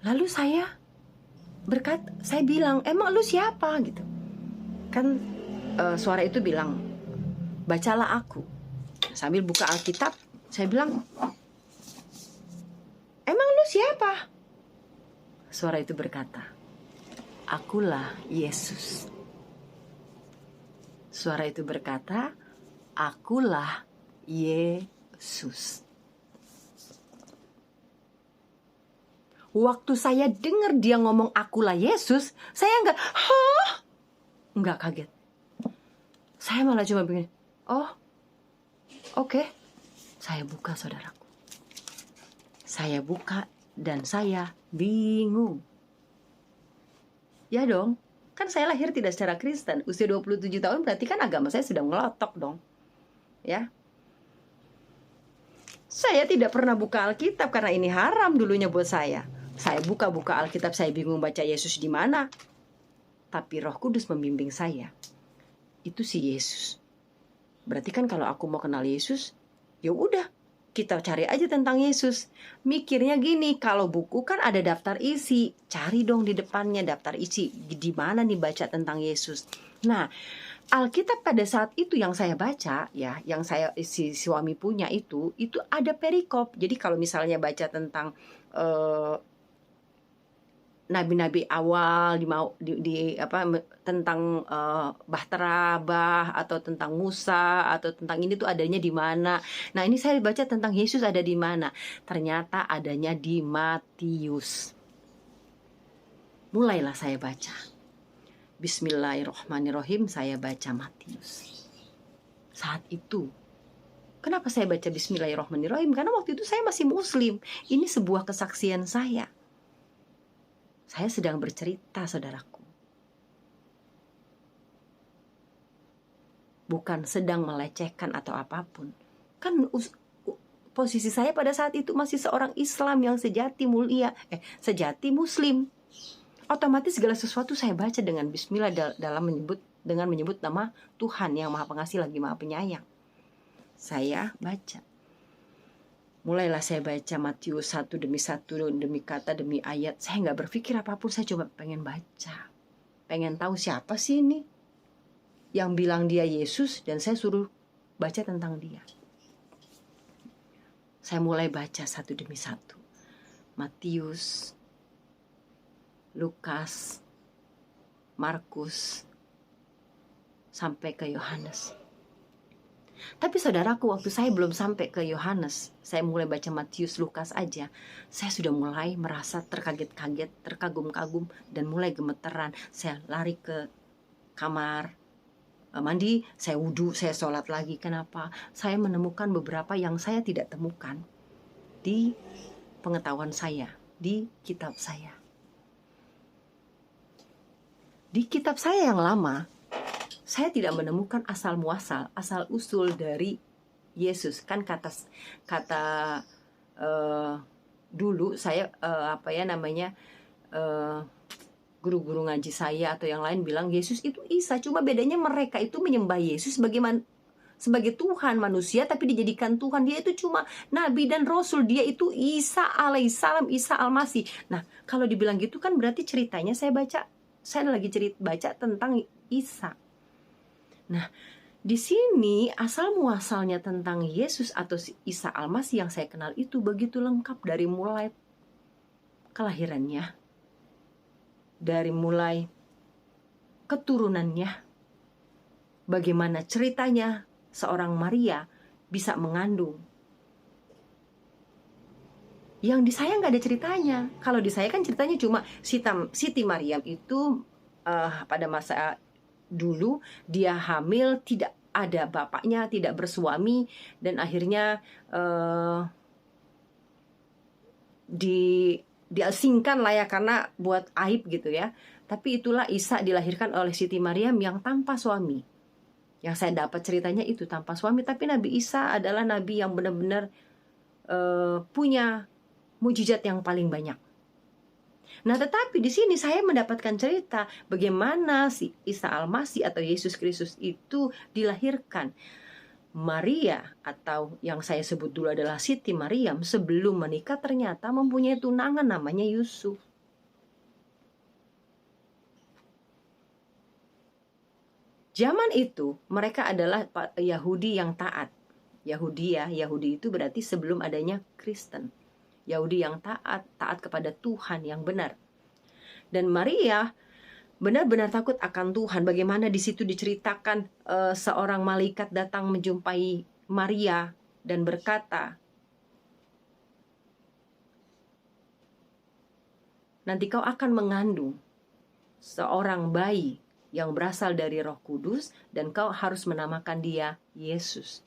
Lalu saya bilang, emang lu siapa gitu kan. Suara itu bilang, bacalah aku. Sambil buka Alkitab, saya bilang, emang lu siapa? Suara itu berkata, akulah Yesus. Suara itu berkata, akulah Yesus. Waktu saya dengar dia ngomong akulah Yesus, saya enggak kaget. Saya malah cuma begini, oh oke. Saya buka, saudaraku. Saya buka dan saya bingung. Ya dong, kan saya lahir tidak secara Kristen. Usia 27 tahun berarti kan agama saya sudah ngelotok dong. Ya. Saya tidak pernah buka Alkitab karena ini haram dulunya buat saya. Saya buka Alkitab, saya bingung baca Yesus di mana. Tapi Roh Kudus membimbing saya. Itu si Yesus. Berarti kan kalau aku mau kenal Yesus, ya udah, kita cari aja tentang Yesus. Mikirnya gini, kalau buku kan ada daftar isi, cari dong di depannya daftar isi. Di mana nih baca tentang Yesus? Nah, Alkitab pada saat itu yang saya baca, ya, yang si suami punya itu ada perikop. Jadi kalau misalnya baca tentang nabi-nabi awal tentang Bahtera atau tentang Musa atau tentang ini tuh adanya di mana. Nah, ini saya baca tentang Yesus ada di mana. Ternyata adanya di Matius. Mulailah saya baca. Bismillahirrahmanirrahim, saya baca Matius. Saat itu, kenapa saya baca Bismillahirrahmanirrahim? Karena waktu itu saya masih Muslim. Ini sebuah kesaksian saya. Saya sedang bercerita, saudaraku. Bukan sedang melecehkan atau apapun. Kan posisi saya pada saat itu masih seorang Islam yang sejati sejati Muslim. Otomatis segala sesuatu saya baca dengan bismillah dengan menyebut nama Tuhan yang Maha Pengasih lagi Maha Penyayang. Saya baca. Mulailah saya baca Matius satu demi kata demi ayat. Saya nggak berpikir apapun, saya cuma pengen baca. Pengen tahu siapa sih ini yang bilang dia Yesus, dan saya suruh baca tentang dia. Saya mulai baca satu demi satu. Matius, Lukas, Markus, sampai ke Yohanes. Tapi saudaraku, waktu saya belum sampai ke Yohanes, saya mulai baca Matius, Lukas aja, saya sudah mulai merasa terkaget-kaget, terkagum-kagum, dan mulai gemeteran. Saya lari ke kamar mandi, saya wudhu, saya sholat lagi. Kenapa? Saya menemukan beberapa yang saya tidak temukan di pengetahuan saya, di kitab saya. Di kitab saya yang lama, saya tidak menemukan asal muasal, asal usul dari Yesus. Kan kata dulu saya guru-guru ngaji saya atau yang lain bilang Yesus itu Isa. Cuma bedanya mereka itu menyembah Yesus sebagai Tuhan manusia, tapi dijadikan Tuhan. Dia itu cuma nabi dan rasul. Dia itu Isa alaihissalam, Isa al-Masih. Nah, kalau dibilang gitu kan berarti ceritanya saya lagi baca tentang Isa. Nah, di sini asal muasalnya tentang Yesus atau Isa Al-Masih yang saya kenal itu begitu lengkap, dari mulai kelahirannya, dari mulai keturunannya, bagaimana ceritanya seorang Maria bisa mengandung. Yang di saya nggak ada ceritanya. Kalau di saya kan ceritanya cuma Siti Maryam itu pada masa dulu dia hamil, tidak ada bapaknya, tidak bersuami, dan akhirnya diasingkan lah ya, karena buat aib gitu ya. Tapi itulah Isa dilahirkan oleh Siti Maryam yang tanpa suami. Yang saya dapat ceritanya itu tanpa suami. Tapi Nabi Isa adalah nabi yang benar-benar punya mujizat yang paling banyak. Nah, tetapi di sini saya mendapatkan cerita bagaimana si Isa Al-Masih atau Yesus Kristus itu dilahirkan. Maria, atau yang saya sebut dulu adalah Siti Maryam, sebelum menikah ternyata mempunyai tunangan namanya Yusuf. Zaman itu mereka adalah Yahudi yang taat. Yahudi itu berarti sebelum adanya Kristen. Yahudi yang taat kepada Tuhan yang benar. Dan Maria benar-benar takut akan Tuhan. Bagaimana di situ diceritakan seorang malaikat datang menjumpai Maria dan berkata, nanti kau akan mengandung seorang bayi yang berasal dari Roh Kudus dan kau harus menamakan dia Yesus.